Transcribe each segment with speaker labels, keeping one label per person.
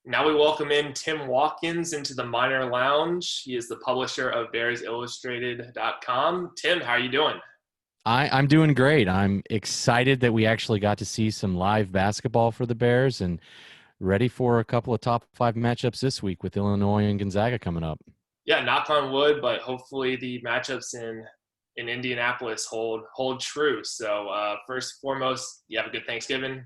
Speaker 1: Now we welcome in Tim Watkins into the Minor Lounge. He is the publisher of BearsIllustrated.com. Tim, how are you doing?
Speaker 2: I'm doing great. I'm excited that we actually got to see some live basketball for the Bears and ready for a couple of top five matchups this week with Illinois and Gonzaga coming up.
Speaker 1: Yeah, knock on wood, but hopefully the matchups in Indianapolis hold true. So first and foremost, you have a good Thanksgiving.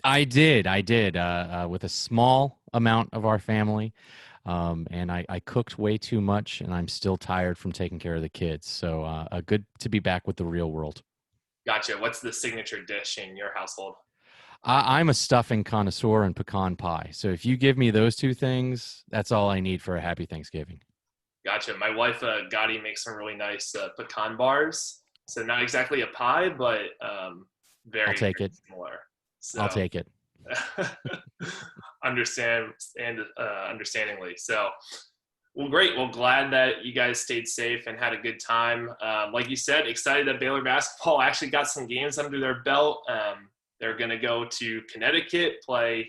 Speaker 2: I did, with a small amount of our family. And I cooked way too much, and I'm still tired from taking care of the kids. So good to be back with the real world.
Speaker 1: Gotcha. What's the signature dish in your household?
Speaker 2: I'm a stuffing connoisseur and pecan pie. So if you give me those two things, that's all I need for a happy Thanksgiving.
Speaker 1: Gotcha. My wife, Gotti, makes some really nice pecan bars. So not exactly a pie, but
Speaker 2: I'll
Speaker 1: very,
Speaker 2: take
Speaker 1: very
Speaker 2: it.
Speaker 1: similar.
Speaker 2: I'll
Speaker 1: So
Speaker 2: take it.
Speaker 1: understandingly. So, well, great. Well, glad that you guys stayed safe and had a good time. Like you said, excited that Baylor basketball actually got some games under their belt. They're going to go to Connecticut, play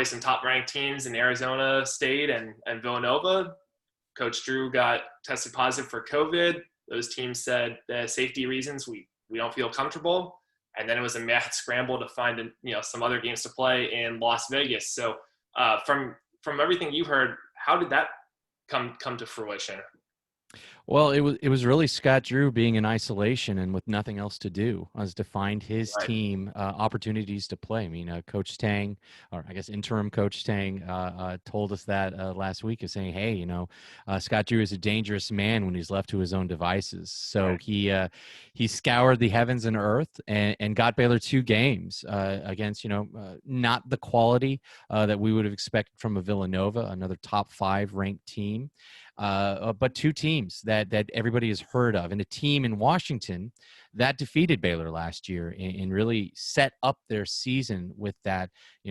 Speaker 1: some top ranked teams in Arizona State and Villanova. Coach Drew got tested positive for COVID. Those teams said the safety reasons we don't feel comfortable. And then it was a mad scramble to find some other games to play in Las Vegas. So from everything you heard, how did that come to fruition?
Speaker 2: Well, it was really Scott Drew being in isolation and with nothing else to do, as to find his
Speaker 1: Right.
Speaker 2: team opportunities to play. I mean, Coach Tang, or I guess interim Coach Tang, told us that last week, is saying, "Hey, Scott Drew is a dangerous man when he's left to his own devices." So
Speaker 1: Right.
Speaker 2: he scoured the heavens and earth and got Baylor two games against not the quality that we would have expected from a Villanova, another top five ranked team. But two teams that everybody has heard of, and a team in Washington that defeated Baylor last year and really set up their season with that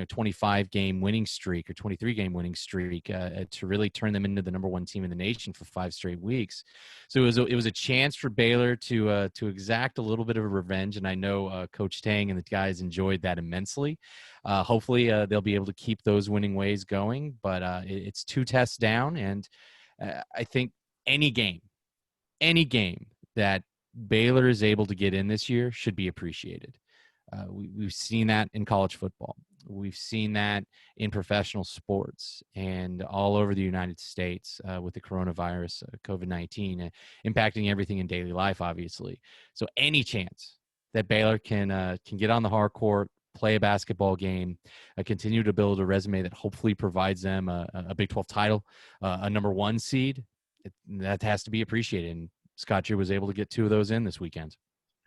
Speaker 2: 25 game winning streak or 23 game winning streak to really turn them into the number one team in the nation for 5 straight weeks. So it was a chance for Baylor to exact a little bit of a revenge, and I know Coach Tang and the guys enjoyed that immensely. Hopefully they'll be able to keep those winning ways going, but it's two tests down, and I think any game that Baylor is able to get in this year should be appreciated. We've seen that in college football. We've seen that in professional sports and all over the United States with the coronavirus, COVID-19, impacting everything in daily life, obviously. So any chance that Baylor can get on the hard court, play a basketball game, continue to build a resume that hopefully provides them a Big 12 title, a number one seed, that has to be appreciated. And Scott Drew was able to get two of those in this weekend.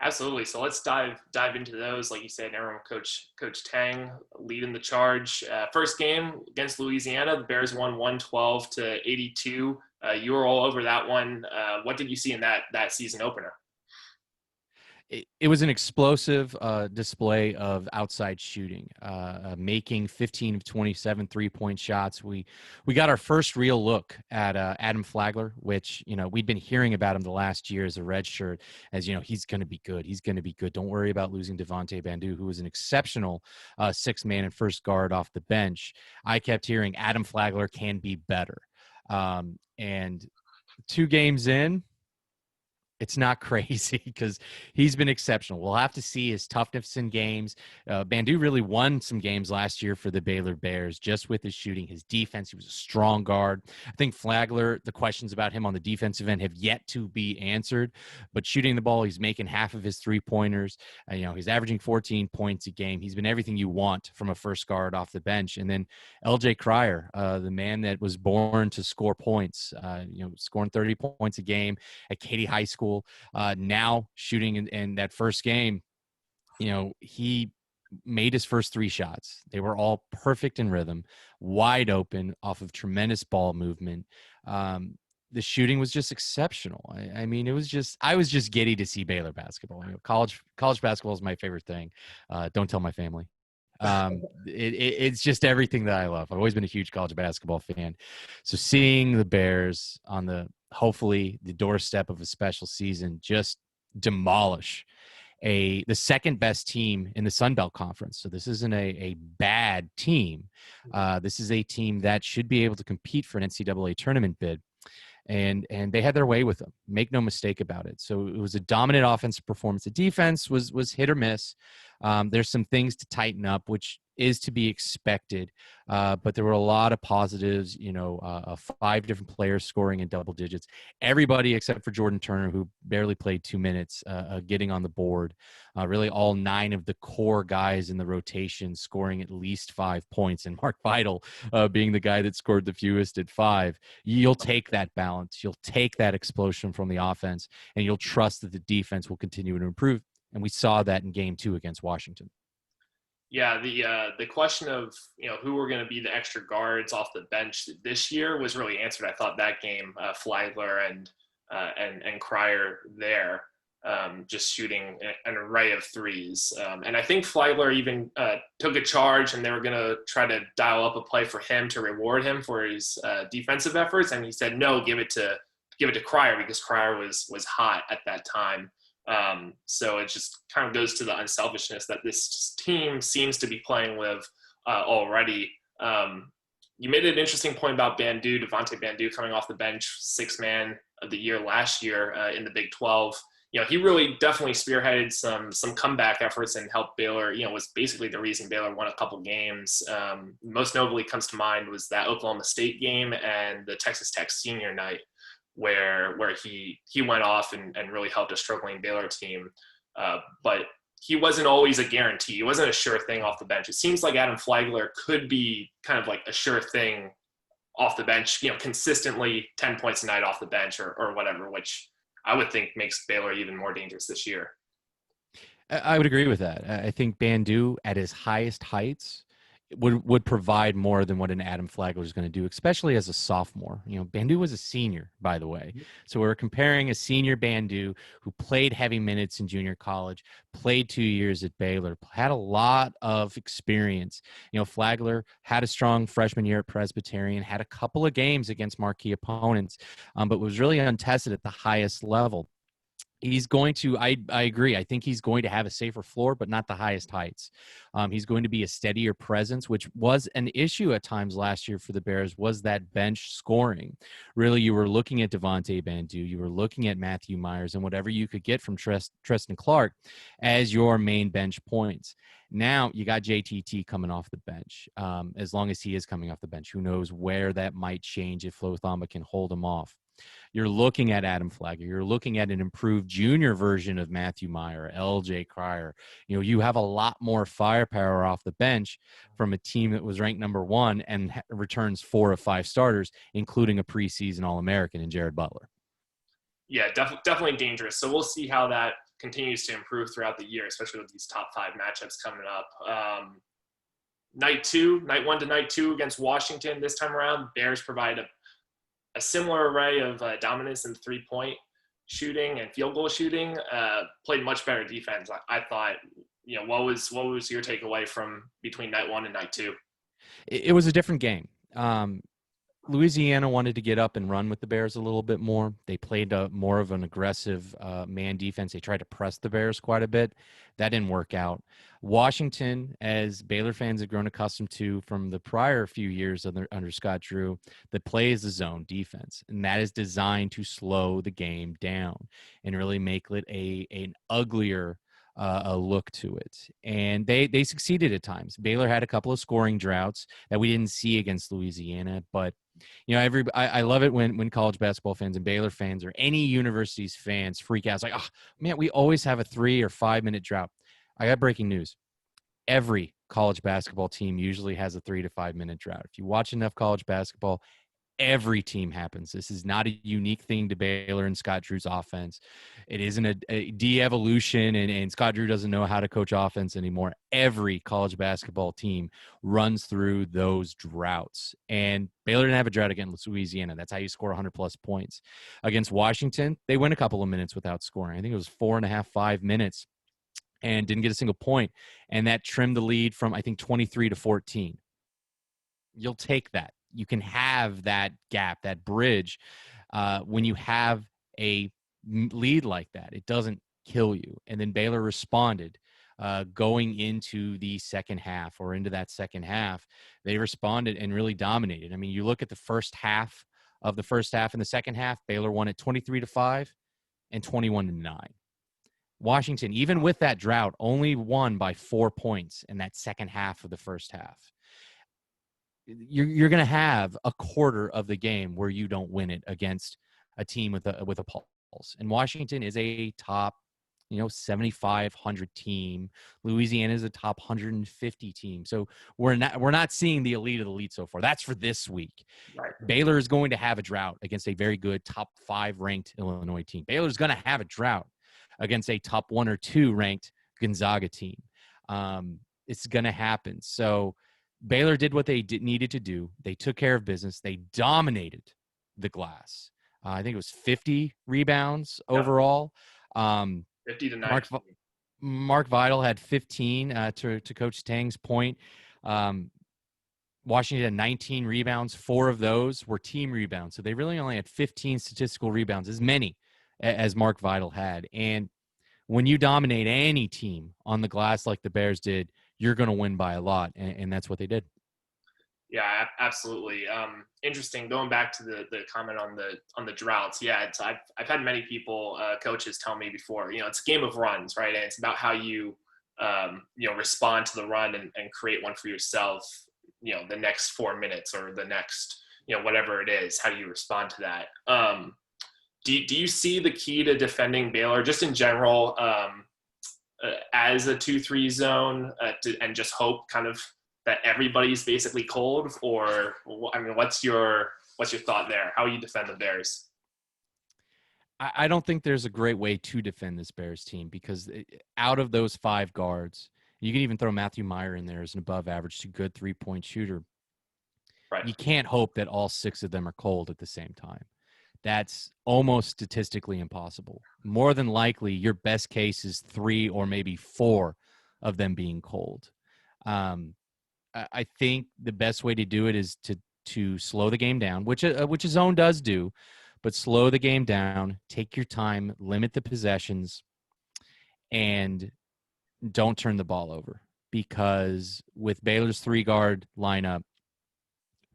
Speaker 1: Absolutely. So let's dive into those. Like you said, everyone, Coach Tang leading the charge. First game against Louisiana, the Bears won 112-82. You were all over that one. What did you see in that season opener?
Speaker 2: It was an explosive display of outside shooting, making 15 of 27 3-point shots. We got our first real look at Adam Flagler, which we'd been hearing about him the last year as a redshirt, as he's going to be good. He's going to be good. Don't worry about losing Devontae Bandu, who was an exceptional sixth man and first guard off the bench. I kept hearing Adam Flagler can be better, and 2 games in, it's not crazy because he's been exceptional. We'll have to see his toughness in games. Bandu really won some games last year for the Baylor Bears just with his shooting, his defense. He was a strong guard. I think Flagler, the questions about him on the defensive end have yet to be answered, but shooting the ball, he's making half of his three-pointers. He's averaging 14 points a game. He's been everything you want from a first guard off the bench. And then LJ Cryer, the man that was born to score points, scoring 30 points a game at Katy High School. Now shooting in that first game, he made his first 3 shots. They were all perfect in rhythm, wide open off of tremendous ball movement. The shooting was just exceptional. I mean, I was just giddy to see Baylor basketball. College basketball is my favorite thing. Don't tell my family. It's just everything that I love. I've always been a huge college basketball fan. So seeing the Bears on hopefully the doorstep of a special season just demolish the second best team in the Sun Belt Conference. So this isn't a bad team. This is a team that should be able to compete for an NCAA tournament bid. And they had their way with them. Make no mistake about it. So it was a dominant offensive performance. The defense was hit or miss. There's some things to tighten up, which is to be expected. But there were a lot of positives, 5 different players scoring in double digits. Everybody except for Jordan Turner, who barely played 2 minutes, getting on the board. Really all 9 of the core guys in the rotation scoring at least 5 points, and Mark Vidal being the guy that scored the fewest at 5. You'll take that balance. You'll take that explosion from the offense, and you'll trust that the defense will continue to improve. And we saw that in game 2 against Washington.
Speaker 1: Yeah, the question of who were going to be the extra guards off the bench this year was really answered. I thought that game, Flagler and Cryer there, just shooting an array of threes, and I think Flagler even took a charge, and they were going to try to dial up a play for him to reward him for his defensive efforts, and he said no, give it to Cryer, because Cryer was hot at that time. So it just kind of goes to the unselfishness that this team seems to be playing with already. You made an interesting point about Devontae Bandu coming off the bench, 6th man of the year last year in the Big 12. He really definitely spearheaded some comeback efforts and helped Baylor. Was basically the reason Baylor won a couple games. Most notably comes to mind was that Oklahoma State game and the Texas Tech senior night, where he went off and really helped a struggling Baylor team. But he wasn't always a guarantee. He wasn't a sure thing off the bench. It seems like Adam Flagler could be kind of like a sure thing off the bench, consistently 10 points a night off the bench or whatever, which I would think makes Baylor even more dangerous this year.
Speaker 2: I would agree with that. I think Bandu at his highest heights would provide more than what an Adam Flagler is going to do, especially as a sophomore. Bandu was a senior, by the way. So we're comparing a senior Bandu who played heavy minutes in junior college, played 2 years at Baylor, had a lot of experience. Flagler had a strong freshman year at Presbyterian, had a couple of games against marquee opponents, but was really untested at the highest level. He's going to, I agree. I think he's going to have a safer floor, but not the highest heights. He's going to be a steadier presence, which was an issue at times last year for the Bears, was that bench scoring. Really, you were looking at Devontae Bandu, you were looking at Matthew Myers, and whatever you could get from Tristan Clark as your main bench points. Now you got JTT coming off the bench. As long as he is coming off the bench, who knows where that might change if Flo Thamba can hold him off. You're looking at Adam Flagler. You're looking at an improved junior version of Matthew Meyer, LJ Cryer. You have a lot more firepower off the bench from a team that was ranked number 1 and returns 4 of 5 starters, including a preseason All-American in Jared Butler.
Speaker 1: Yeah, definitely dangerous. So we'll see how that continues to improve throughout the year, especially with these top 5 matchups coming up. Night 1 to night 2 against Washington this time around, Bears provide a similar array of dominance in 3-point shooting and field goal shooting. Played much better defense, I thought. What was your takeaway from between night 1 and night 2?
Speaker 2: It was a different game. Louisiana wanted to get up and run with the Bears a little bit more. They played more of an aggressive man defense. They tried to press the Bears quite a bit. That didn't work out. Washington, as Baylor fans have grown accustomed to from the prior few years under Scott Drew, the play is the zone defense, and that is designed to slow the game down and really make it an uglier a look to it. And they succeeded at times. Baylor had a couple of scoring droughts that we didn't see against Louisiana, but I love it when college basketball fans and Baylor fans or any university's fans freak out. It's like, oh man, we always have a 3 or 5 minute drought. I got breaking news. Every college basketball team usually has a 3 to 5 minute drought. If you watch enough college basketball, every team happens. This is not a unique thing to Baylor and Scott Drew's offense. It isn't a de-evolution, and Scott Drew doesn't know how to coach offense anymore. Every college basketball team runs through those droughts, and Baylor didn't have a drought against Louisiana. That's how you score 100-plus points. Against Washington, they went a couple of minutes without scoring. I think it was 4.5, 5 minutes, and didn't get a single point, and that trimmed the lead from, I think, 23 to 14. You'll take that. You can have that gap, that bridge, when you have a lead like that. It doesn't kill you. And then Baylor responded going into the second half or into that second half. They responded and really dominated. I mean, you look at the first half of the first half and the second half, Baylor won it 23-5 and 21-9. Washington, even with that drought, only won by 4 points in that second half of the first half. You're going to have a quarter of the game where you don't win it against a team with a pulse. And Washington is a top, 7,500 team. Louisiana is a top 150 team. So we're not seeing the elite of the elite so far. That's for this week.
Speaker 1: Right.
Speaker 2: Baylor is going to have a drought against a very good top 5 ranked Illinois team. Baylor is going to have a drought against a top 1 or 2 ranked Gonzaga team. It's going to happen. So Baylor did what they needed to do. They took care of business. They dominated the glass. I think it was 50 rebounds overall.
Speaker 1: 50 to 9.
Speaker 2: Mark Vidal had 15 to Coach Tang's point. Washington had 19 rebounds. 4 of those were team rebounds. So they really only had 15 statistical rebounds, as many as Mark Vidal had. And when you dominate any team on the glass like the Bears did, you're going to win by a lot. And that's what they did.
Speaker 1: Yeah, absolutely. Interesting. Going back to the comment on the droughts. Yeah, I've had many people, coaches, tell me before. It's a game of runs, right? And it's about how you respond to the run and create one for yourself. The next 4 minutes or the next whatever it is. How do you respond to that? Do you see the key to defending Baylor just in general as a 2-3 zone and just hope kind of that everybody's basically cold? Or I mean, what's your thought there? How you defend the Bears?
Speaker 2: I don't think there's a great way to defend this Bears team because out of those 5 guards, you can even throw Matthew Meyer in there as an above average to good 3-point shooter.
Speaker 1: Right.
Speaker 2: You can't hope that all 6 of them are cold at the same time. That's almost statistically impossible. More than likely, your best case is 3 or maybe 4 of them being cold. I think the best way to do it is to slow the game down, which a zone does do, but slow the game down, take your time, limit the possessions, and don't turn the ball over. Because with Baylor's 3-guard lineup,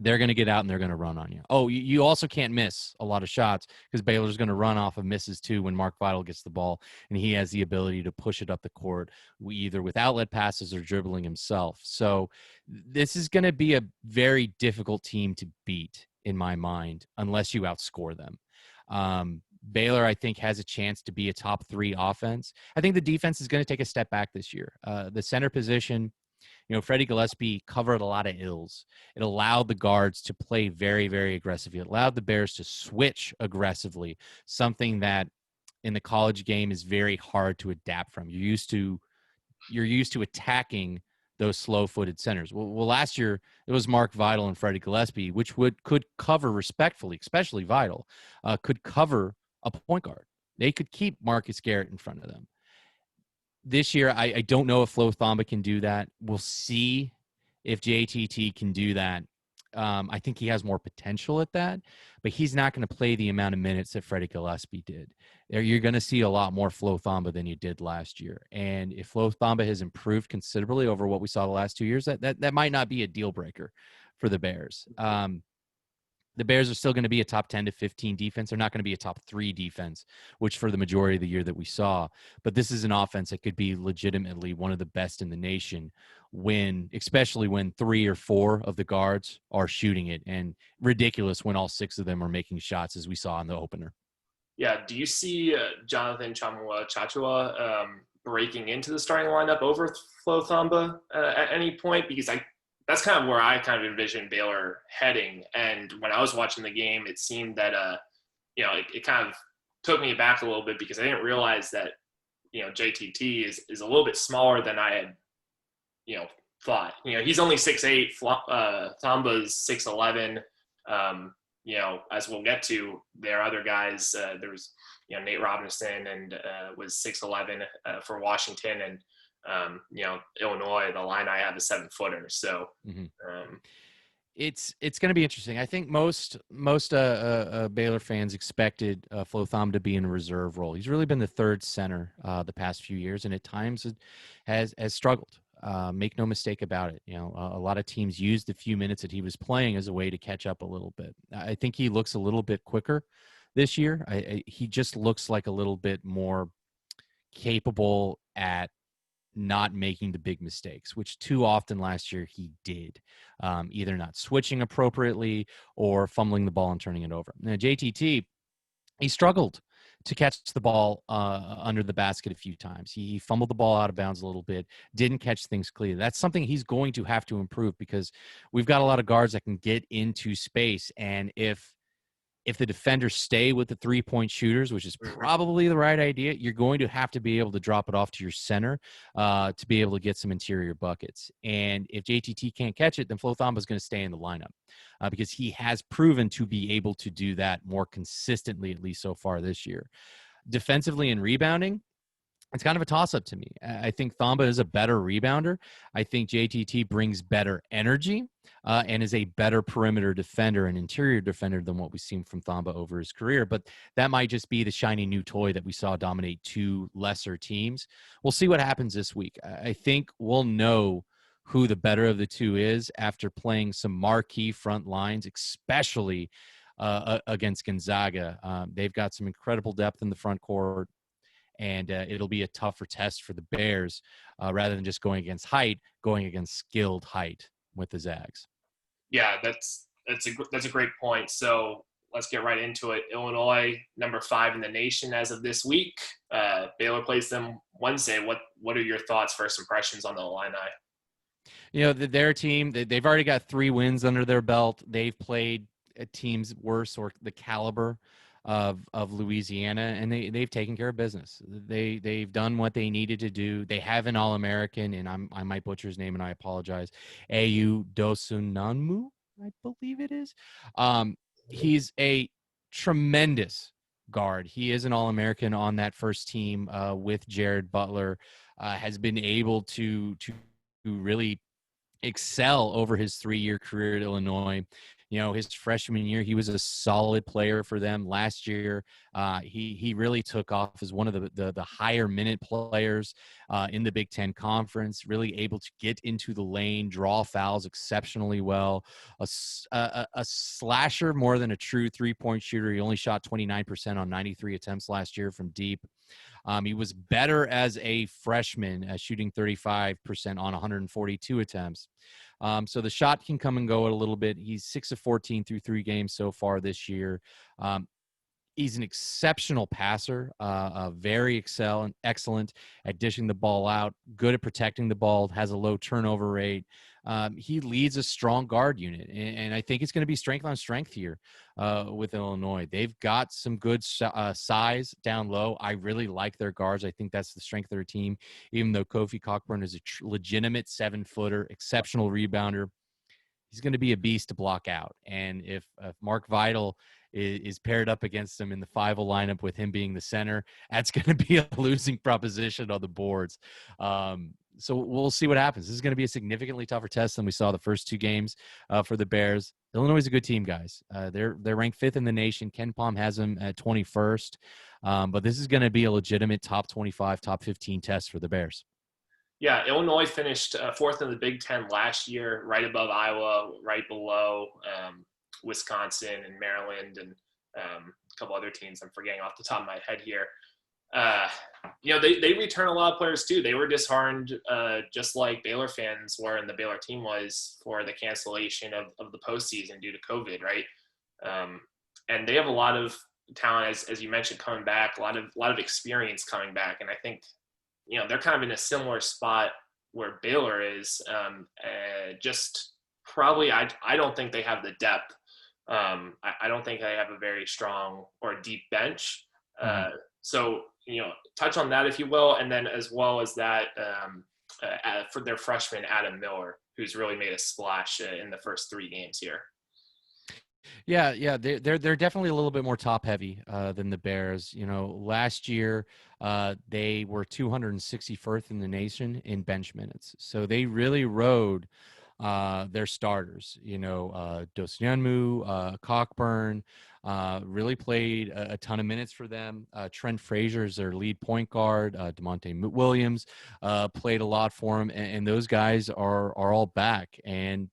Speaker 2: they're going to get out and they're going to run on you. Oh, you also can't miss a lot of shots because Baylor's going to run off of misses too when Mark Vidal gets the ball, and he has the ability to push it up the court either with outlet passes or dribbling himself. So this is going to be a very difficult team to beat in my mind unless you outscore them. Baylor, I think, has a chance to be a top 3 offense. I think the defense is going to take a step back this year. The center position, Freddie Gillespie covered a lot of ills. It allowed the guards to play very, very aggressively. It allowed the Bears to switch aggressively, something that in the college game is very hard to adapt from. You're used to attacking those slow-footed centers. Well, last year it was Mark Vidal and Freddie Gillespie, which could cover respectfully, especially Vidal, could cover a point guard. They could keep Marcus Garrett in front of them. This year, I don't know if Flo Thamba can do that. We'll see if JTT can do that. I think he has more potential at that, but he's not going to play the amount of minutes that Freddie Gillespie did. You're going to see a lot more Flo Thamba than you did last year. And if Flo Thamba has improved considerably over what we saw the last 2 years, that might not be a deal breaker for the Bears. The Bears are still going to be a top 10 to 15 defense. They're not going to be a top 3 defense, which for the majority of the year that we saw. But this is an offense that could be legitimately one of the best in the nation especially when 3 or 4 of the guards are shooting it, and ridiculous when all 6 of them are making shots, as we saw in the opener.
Speaker 1: Yeah. Do you see Jonathan Chachua breaking into the starting lineup over Flo Thamba at any point? Because that's kind of where I kind of envisioned Baylor heading. And when I was watching the game, it seemed that, it kind of took me back a little bit because I didn't realize that, JTT is a little bit smaller than I had, thought. He's only 6'8", Thamba's 6'11". As we'll get to, there are other guys. There was, Nate Robinson and was 6'11" for Washington, and Illinois, the line I have is 7-footer. So,
Speaker 2: It's going to be interesting. I think most Baylor fans expected Flo Thom to be in a reserve role. He's really been the third center the past few years, and at times has struggled. Make no mistake about it. A lot of teams used the few minutes that he was playing as a way to catch up a little bit. I think he looks a little bit quicker this year. He just looks like a little bit more capable at not making the big mistakes, which too often last year he did, either not switching appropriately or fumbling the ball and turning it over. Now, JTT, he struggled to catch the ball under the basket a few times. He fumbled the ball out of bounds a little bit, didn't catch things clearly. That's something he's going to have to improve because we've got a lot of guards that can get into space, and if the defenders stay with the three-point shooters, which is probably the right idea, you're going to have to be able to drop it off to your center to be able to get some interior buckets. And if JTT can't catch it, then Flo Thamba is going to stay in the lineup because he has proven to be able to do that more consistently, at least so far this year. Defensively and rebounding, it's kind of a toss-up to me. I think Thamba is a better rebounder. I think JTT brings better energy and is a better perimeter defender and interior defender than what we've seen from Thamba over his career. But that might just be the shiny new toy that we saw dominate two lesser teams. We'll see what happens this week. I think we'll know who the better of the two is after playing some marquee front lines, especially against Gonzaga. They've got some incredible depth in the front court. And it'll be a tougher test for the Bears rather than just going against height, going against skilled height with the Zags.
Speaker 1: Yeah, that's a great point. So let's get right into it. Illinois, number 5 in the nation as of this week. Baylor plays them Wednesday. What are your thoughts, first impressions on the Illini?
Speaker 2: Their team, they've already got 3 wins under their belt. They've played teams worse or the caliber of Louisiana, and they've taken care of business. They've done what they needed to do. They have an All-American, and I might butcher his name, and I apologize. Ayu Dosununmu, I believe it is. He's a tremendous guard. He is an All-American on that first team with Jared Butler. Has been able to really excel over his 3-year career at Illinois. His freshman year, he was a solid player for them. Last year, he really took off as one of the higher minute players in the Big Ten Conference, really able to get into the lane, draw fouls exceptionally well, a slasher more than a true three-point shooter. He only shot 29% on 93 attempts last year from deep. He was better as a freshman, shooting 35% on 142 attempts. So the shot can come and go a little bit. He's 6 of 14 through 3 games so far this year. He's an exceptional passer, very excellent at dishing the ball out, good at protecting the ball, has a low turnover rate. He leads a strong guard unit, and I think it's going to be strength on strength here with Illinois. They've got some good size down low. I really like their guards. I think that's the strength of their team, even though Kofi Cockburn is a legitimate 7-footer, exceptional rebounder. He's going to be a beast to block out. And if Mark Vital is paired up against him in the 5 lineup with him being the center, that's going to be a losing proposition on the boards. So we'll see what happens. This is going to be a significantly tougher test than we saw the first 2 games for the Bears. Illinois is a good team, guys. They're ranked 5th in the nation. Ken Pom has them at 21st. But this is going to be a legitimate top 25, top 15 test for the Bears.
Speaker 1: Yeah, Illinois finished 4th in the Big Ten last year, right above Iowa, right below Wisconsin and Maryland and a couple other teams I'm forgetting off the top of my head here. They return a lot of players too. They were disheartened, just like Baylor fans were and the Baylor team was for the cancellation of the postseason due to COVID, right? And they have a lot of talent, as you mentioned, coming back, a lot of experience coming back. And I think, they're kind of in a similar spot where Baylor is. Just probably, I don't think they have the depth. I don't think they have a very strong or deep bench. So, touch on that, if you will. And then as well as that, for their freshman, Adam Miller, who's really made a splash in the first 3 games here.
Speaker 2: Yeah, they're definitely a little bit more top heavy than the Bears. Last year they were 261st in the nation in bench minutes, so they really rode their starters. Dosunmu, Cockburn, really played a ton of minutes for them. Trent Frazier is their lead point guard. DeMonte Williams played a lot for them, and those guys are all back, and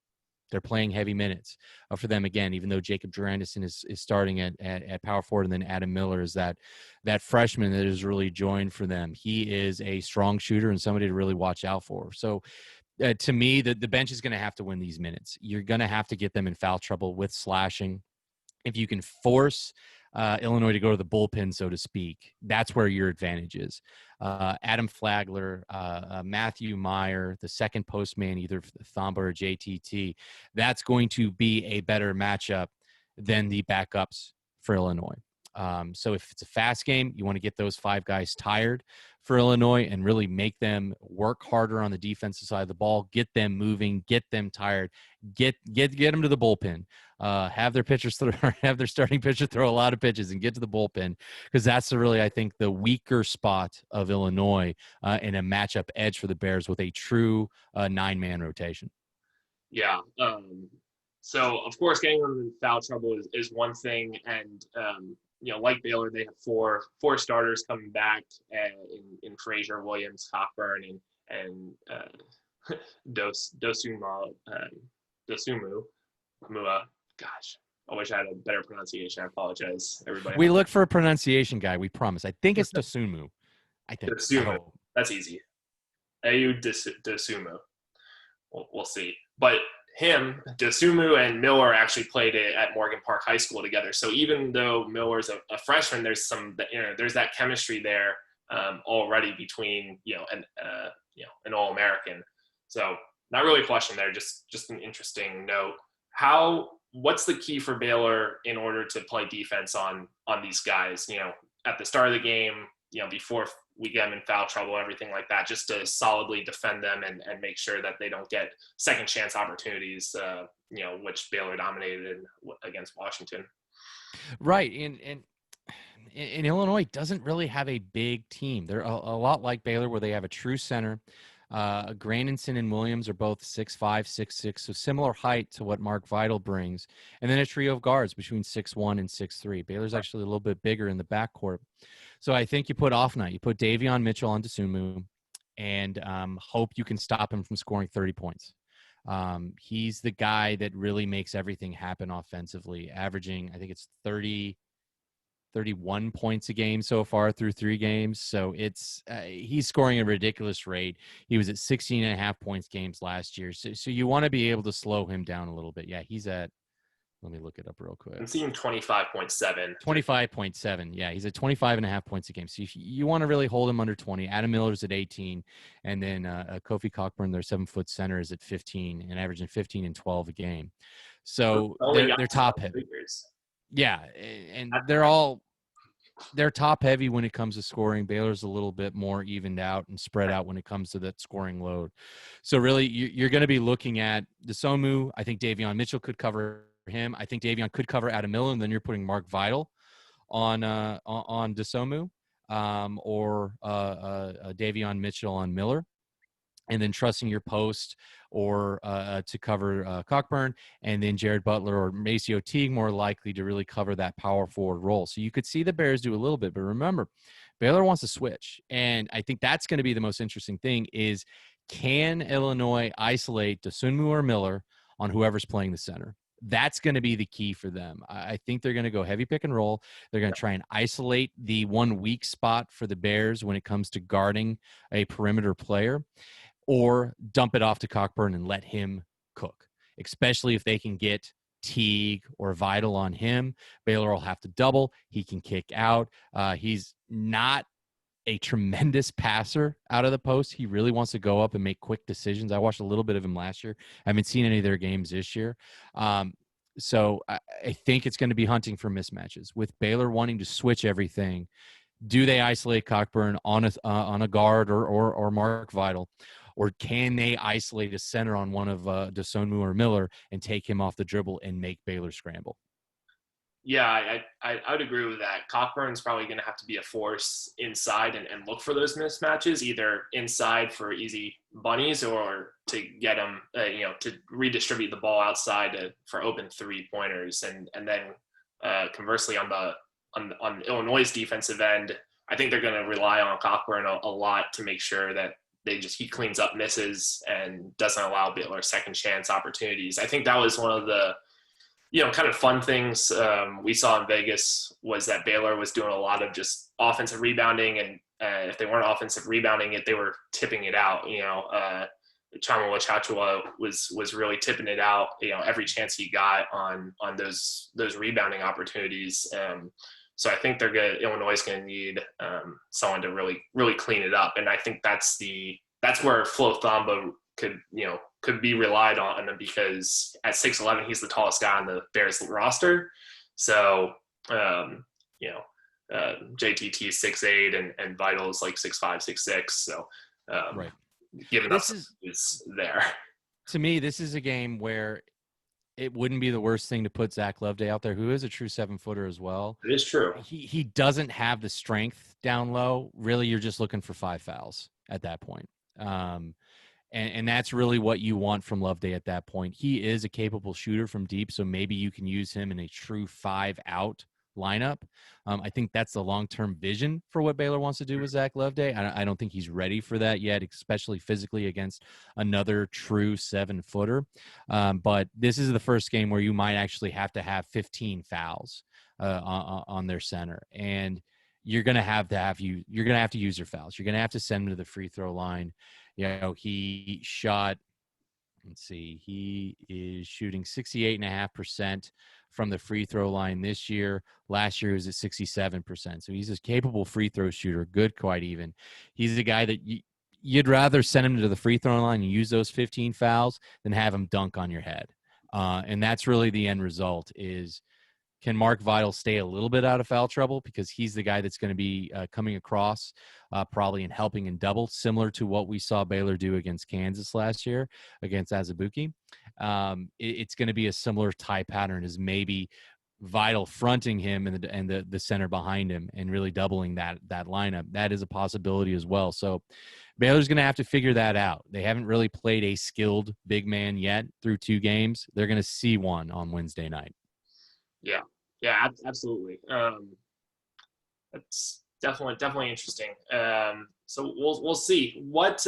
Speaker 2: they're playing heavy minutes for them again, even though Jacob Durandison is starting at power forward, and then Adam Miller is that freshman that has really joined for them. He is a strong shooter and somebody to really watch out for. So to me, the bench is going to have to win these minutes. You're going to have to get them in foul trouble with slashing. If you can force Illinois to go to the bullpen, so to speak, that's where your advantage is. Adam Flagler, Matthew Meyer, the second postman, either Thamba or JTT, that's going to be a better matchup than the backups for Illinois. So if it's a fast game, you want to get those five guys tired for Illinois and really make them work harder on the defensive side of the ball, get them moving, get them tired, get them to the bullpen, have their pitchers have their starting pitcher throw a lot of pitches and get to the bullpen, because that's really, I think, the weaker spot of Illinois in a matchup edge for the Bears with a true 9-man rotation.
Speaker 1: Yeah. So of course, getting them in foul trouble is one thing, and like Baylor, they have four starters coming back in Frazier, Williams, Cockburn, and Dosunmu. Mua. Gosh, I wish I had a better pronunciation. I apologize, everybody.
Speaker 2: We look for a pronunciation guy. We promise. I think it's Dosunmu.
Speaker 1: Dosunmu. That's easy. Ayu Dosunmu. We'll see. But him, Dosunmu, and Miller actually played it at Morgan Park High School together. So even though Miller's a freshman, there's there's that chemistry there already between an All-American. So not really a question there, just an interesting note. What's the key for Baylor in order to play defense on these guys? At the start of the game, before we get them in foul trouble, everything like that, just to solidly defend them and make sure that they don't get second chance opportunities, which Baylor dominated against Washington.
Speaker 2: Right. And Illinois doesn't really have a big team. They're a lot like Baylor, where they have a true center. Grandinson and Williams are both 6'5", 6'6", so similar height to what Mark Vidal brings. And then a trio of guards between 6'1" and 6'3". Baylor's actually a little bit bigger in the backcourt. So I think you put off night. You put Davion Mitchell on Dosunmu and hope you can stop him from scoring 30 points. He's the guy that really makes everything happen offensively, averaging, I think it's 31 points a game so far through 3 games. So it's he's scoring a ridiculous rate. He was at 16.5 points games last year. So you want to be able to slow him down a little bit. Yeah, he's at, let me look it up real quick.
Speaker 1: I'm seeing 25.7.
Speaker 2: 25.7. Yeah, he's at 25.5 points a game. So if you want to really hold him under 20. Adam Miller's at 18. And then Kofi Cockburn, their 7-foot center, is at 15 and averaging 15 and 12 a game. So they're top heavy. Yeah, and they're top heavy when it comes to scoring. Baylor's a little bit more evened out and spread out when it comes to that scoring load. So really, you're going to be looking at Dosunmu. I think Davion Mitchell could cover him. I think Davion could cover Adam Miller, and then you're putting Mark Vidal on Dosunmu or Davion Mitchell on Miller, and then trusting your post or to cover Cockburn, and then Jared Butler or Maceo Teague more likely to really cover that power forward role. So you could see the Bears do a little bit, but remember, Baylor wants to switch. And I think that's going to be the most interesting thing is, can Illinois isolate Dosunmu or Miller on whoever's playing the center? That's going to be the key for them. I think they're going to go heavy pick and roll. They're going to try and isolate the one weak spot for the Bears when it comes to guarding a perimeter player, or dump it off to Cockburn and let him cook, especially if they can get Teague or Vidal on him. Baylor will have to double. He can kick out. He's not a tremendous passer out of the post. He really wants to go up and make quick decisions. I watched a little bit of him last year. I haven't seen any of their games this year. So I think it's going to be hunting for mismatches. With Baylor wanting to switch everything, do they isolate Cockburn on a guard or Mark Vidal? Or can they isolate a center on one of Dosunmu or Miller and take him off the dribble and make Baylor scramble?
Speaker 1: Yeah, I would agree with that. Cockburn's probably going to have to be a force inside and look for those mismatches, either inside for easy bunnies or to get them, to redistribute the ball outside for open 3-pointers, and then conversely on Illinois' defensive end, I think they're going to rely on Cockburn a lot to make sure that he cleans up misses and doesn't allow Baylor second chance opportunities. I think that was one of the kind of fun things we saw in Vegas was that Baylor was doing a lot of just offensive rebounding, and if they weren't offensive rebounding it, they were tipping it out. Chama Wachachua was really tipping it out, every chance he got on those rebounding opportunities. So I think Illinois is going to need someone to really, really clean it up. And I think that's where Flo Thamba could be relied on, because at 6'11", he's the tallest guy on the Bears roster. So, JTT is 6'8", and Vital is like 6'5", 6'6". So,
Speaker 2: Right.
Speaker 1: Giving us is there.
Speaker 2: To me, this is a game where it wouldn't be the worst thing to put Zach Loveday out there, who is a true 7-footer as well.
Speaker 1: It is true.
Speaker 2: He doesn't have the strength down low. Really, you're just looking for 5 fouls at that point. And that's really what you want from Loveday at that point. He is a capable shooter from deep, so maybe you can use him in a true 5-out lineup. I think that's the long-term vision for what Baylor wants to do with Zach Loveday. I don't think he's ready for that yet, especially physically against another true 7-footer. But this is the first game where you might actually have to have 15 fouls on their center, and you're going to have to use your fouls. You're going to have to send him to the free throw line. He shot, he is shooting 68.5% from the free throw line this year. Last year he was at 67%. So he's a capable free throw shooter, good, quite even. He's a guy that you'd rather send him to the free throw line and use those 15 fouls than have him dunk on your head. And that's really the end result is, can Mark Vital stay a little bit out of foul trouble, because he's the guy that's going to be coming across probably and helping in double, similar to what we saw Baylor do against Kansas last year against Azubuike. It's going to be a similar tie pattern as maybe Vital fronting him and the center behind him and really doubling that lineup. That is a possibility as well. So Baylor's going to have to figure that out. They haven't really played a skilled big man yet through 2 games. They're going to see one on Wednesday night.
Speaker 1: Yeah, absolutely. That's definitely interesting. So we'll see what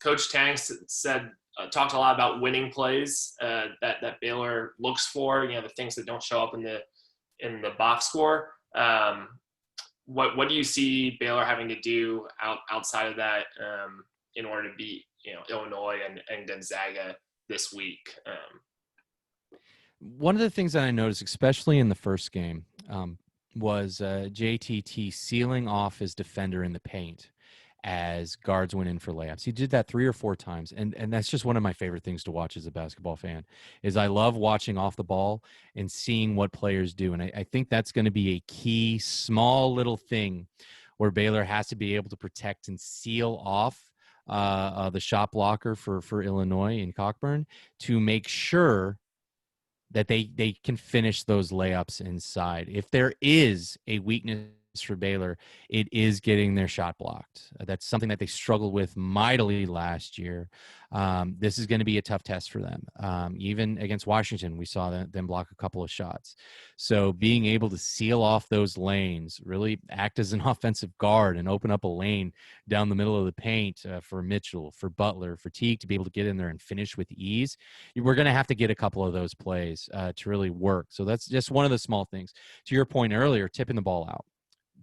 Speaker 1: Coach Tang said. Talked a lot about winning plays that Baylor looks for. The things that don't show up in the box score. What do you see Baylor having to do outside of that in order to beat Illinois and Gonzaga this week?
Speaker 2: One of the things that I noticed, especially in the first game, was JTT sealing off his defender in the paint as guards went in for layups. He did that 3 or 4 times, and that's just one of my favorite things to watch as a basketball fan, is I love watching off the ball and seeing what players do. And I think that's going to be a key small little thing where Baylor has to be able to protect and seal off the shot blocker for Illinois in Cockburn to make sure that they can finish those layups inside. If there is a weakness for Baylor, it is getting their shot blocked. That's something that they struggled with mightily last year. This is going to be a tough test for them. Even against Washington, we saw them block a couple of shots. So being able to seal off those lanes, really act as an offensive guard and open up a lane down the middle of the paint for Mitchell, for Butler, for Teague to be able to get in there and finish with ease. We're going to have to get a couple of those plays to really work. So that's just one of the small things. To your point earlier, tipping the ball out.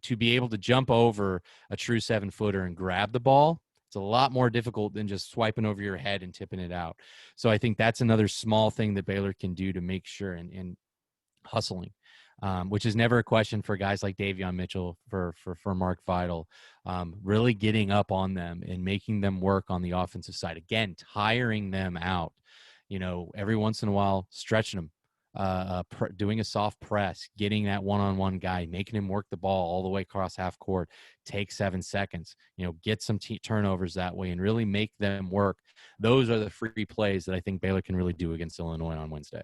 Speaker 2: To be able to jump over a true 7-footer and grab the ball, it's a lot more difficult than just swiping over your head and tipping it out. So I think that's another small thing that Baylor can do to make sure, and hustling, which is never a question for guys like Davion Mitchell, for Mark Vital, really getting up on them and making them work on the offensive side. Again, tiring them out, every once in a while, stretching them. Doing a soft press, getting that one-on-one guy, making him work the ball all the way across half court, take 7 seconds, get some turnovers that way and really make them work. Those are the free plays that I think Baylor can really do against Illinois on Wednesday.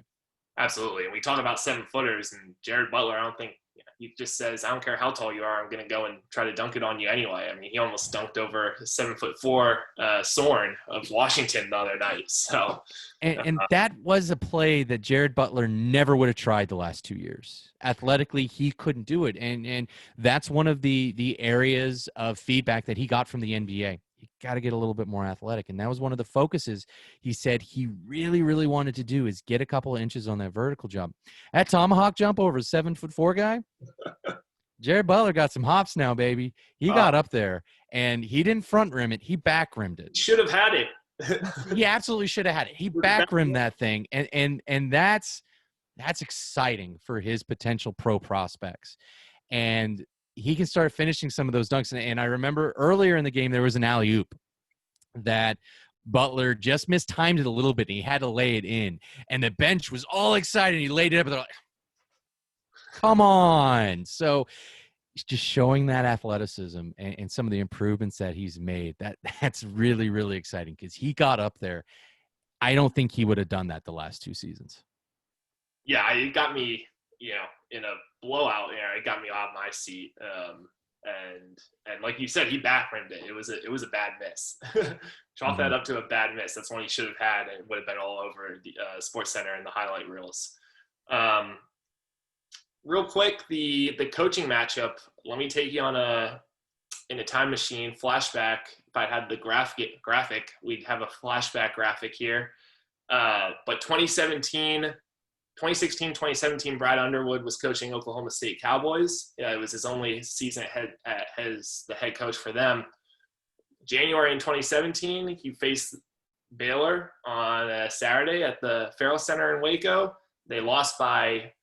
Speaker 1: Absolutely. And we talk about 7-footers, and Jared Butler, I don't think he just says, I don't care how tall you are, I'm going to go and try to dunk it on you anyway. I mean, he almost dunked over 7'4" Soren of Washington the other night. So,
Speaker 2: And that was a play that Jared Butler never would have tried the last 2 years. Athletically, he couldn't do it. And that's one of the areas of feedback that he got from the NBA. You got to get a little bit more athletic. And that was one of the focuses he said he really, really wanted to do, is get a couple of inches on that vertical jump. That tomahawk jump over a 7'4" guy, Jared Butler got some hops now, baby. He got up there, and he didn't front rim it. He back rimmed it.
Speaker 1: should have had it.
Speaker 2: He absolutely should have had it. He back rimmed that thing, and that's exciting for his potential pro prospects. And he can start finishing some of those dunks. And I remember earlier in the game there was an alley-oop that Butler just mistimed it a little bit, and he had to lay it in. And the bench was all excited. He laid it up, and they're like, come on. So just showing that athleticism and some of the improvements that he's made, that's really, really exciting, because he got up there. I don't think he would have done that the last 2 seasons.
Speaker 1: Yeah, it got me, in a blowout. It got me off my seat. And like you said, he back rimmed it. It was a bad miss. Chalk that up to a bad miss. That's one he should have had, and it would have been all over the Sports Center and the highlight reels. Real quick, the coaching matchup. Let me take you in a time machine flashback. If I had the graphic, we'd have a flashback graphic here. But 2016, 2017, Brad Underwood was coaching Oklahoma State Cowboys. It was his only season as the head coach for them. January in 2017, he faced Baylor on a Saturday at the Farrell Center in Waco. They lost by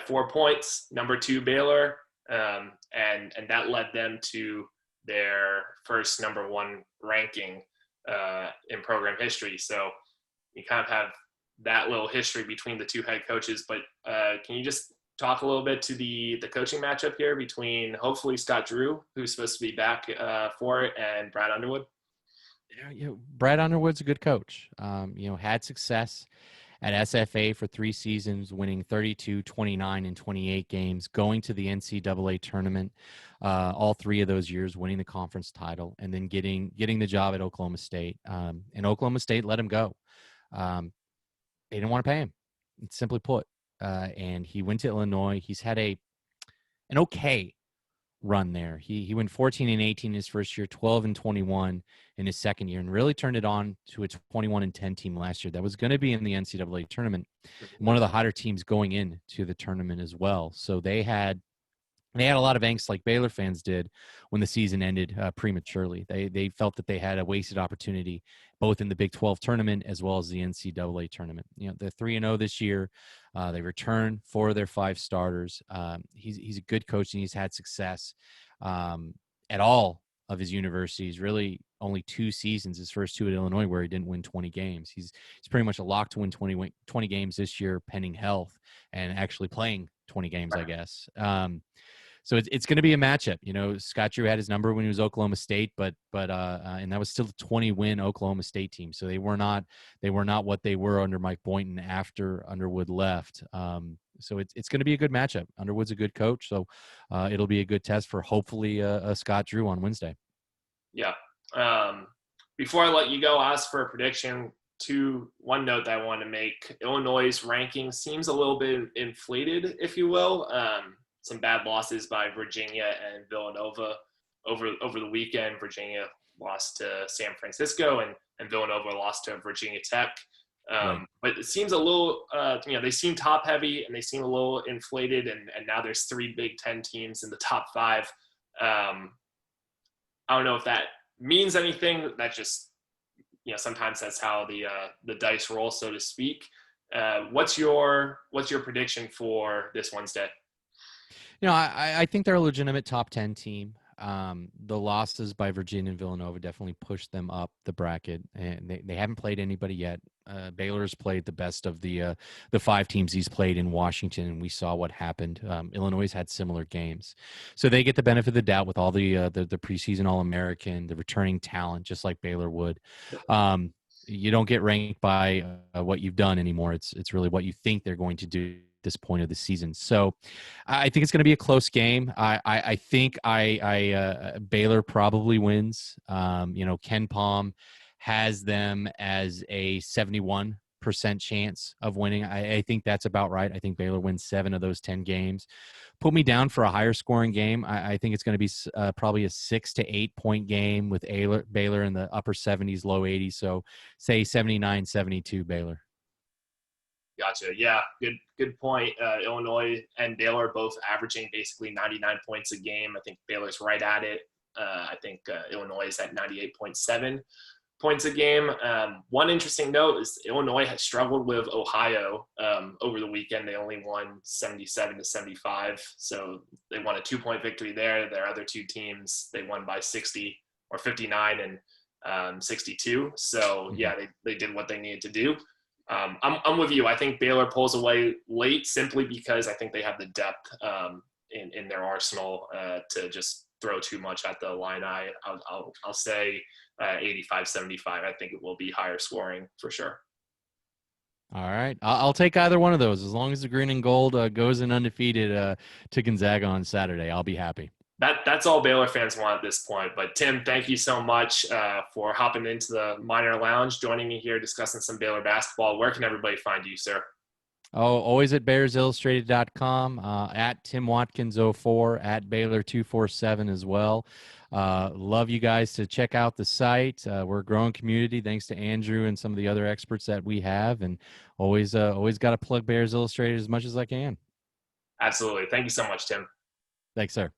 Speaker 1: 4 points, number 2 Baylor, and that led them to their first number 1 ranking in program history. So you kind of have that little history between the 2 head coaches. But can you just talk a little bit to the coaching matchup here between hopefully Scott Drew, who's supposed to be back for it, and Brad Underwood?
Speaker 2: Brad Underwood's a good coach. Had success at SFA for 3 seasons, winning 32, 29, and 28 games, going to the NCAA tournament all 3 of those years, winning the conference title, and then getting the job at Oklahoma State. And Oklahoma State let him go. They didn't want to pay him, simply put. And he went to Illinois. He's had an okay run there. He went 14-18 his first year, 12-21 in his second year, and really turned it on to a 21-10 team last year that was going to be in the NCAA tournament, one of the hotter teams going into the tournament as well. So they had a lot of angst, like Baylor fans did when the season ended prematurely. They felt that they had a wasted opportunity both in the Big 12 tournament as well as the NCAA tournament. They're 3-0 this year. They return 4 of their 5 starters. He's a good coach, and he's had success at all of his universities. Really, only 2 seasons, his first 2 at Illinois, where he didn't win 20 games. He's pretty much a lock to win 20 games this year, pending health, and actually playing 20 games, I guess. So it's going to be a matchup. Scott Drew had his number when he was Oklahoma State, but and that was still a 20-win Oklahoma State team. So they were not what they were under Mike Boynton after Underwood left. So it's going to be a good matchup. Underwood's a good coach, so it'll be a good test for hopefully Scott Drew on Wednesday.
Speaker 1: Yeah. Before I let you go, I'll ask for a prediction. One note that I want to make: Illinois' ranking seems a little bit inflated, if you will. Some bad losses by Virginia and Villanova over the weekend. Virginia lost to San Francisco, and Villanova lost to Virginia Tech.
Speaker 2: Right.
Speaker 1: But it seems a little, they seem top heavy, and they seem a little inflated. And now there's 3 Big Ten teams in the top 5. I don't know if that means anything. That just, sometimes that's how the dice roll, so to speak. What's your prediction for this Wednesday?
Speaker 2: I think they're a legitimate top 10 team. The losses by Virginia and Villanova definitely pushed them up the bracket, and they haven't played anybody yet. Baylor has played the best of the 5 teams he's played in Washington, and we saw what happened. Illinois had similar games, so they get the benefit of the doubt with all the preseason All-American, the returning talent, just like Baylor would. You don't get ranked by what you've done anymore. It's really what you think they're going to do at this point of the season. So I think it's going to be a close game. I think Baylor probably wins. Ken Palm has them as a 71% chance of winning. I think that's about right. I think Baylor wins 7 of those 10 games. Put me down for a higher scoring game. I think it's going to be probably a 6 to 8 point game with Baylor in the upper 70s, low 80s. So say 79-72 Baylor.
Speaker 1: Gotcha. Yeah, good point. Illinois and Baylor are both averaging basically 99 points a game. I think Baylor's right at it. I think Illinois is at 98.7 points a game. One interesting note is Illinois has struggled with Ohio over the weekend. They only won 77-75, so they won a 2-point victory there. Their other 2 teams, they won by 60 or 59 and 62. So yeah, they did what they needed to do. I'm with you. I think Baylor pulls away late simply because I think they have the depth in their arsenal to just throw too much at the Illini. I'll say 85-75. I think it will be higher scoring for sure.
Speaker 2: All right. I'll take either one of those. As long as the green and gold goes in undefeated to Gonzaga on Saturday, I'll be happy.
Speaker 1: That's all Baylor fans want at this point. But Tim, thank you so much for hopping into the Miner Lounge, joining me here, discussing some Baylor basketball. Where can everybody find you, sir?
Speaker 2: Oh, always at BearsIllustrated.com, at Tim Watkins 04, at Baylor 247 as well. Love you guys to check out the site. We're a growing community thanks to Andrew and some of the other experts that we have, and always got to plug Bears Illustrated as much as I can.
Speaker 1: Absolutely. Thank you so much, Tim.
Speaker 2: Thanks, sir.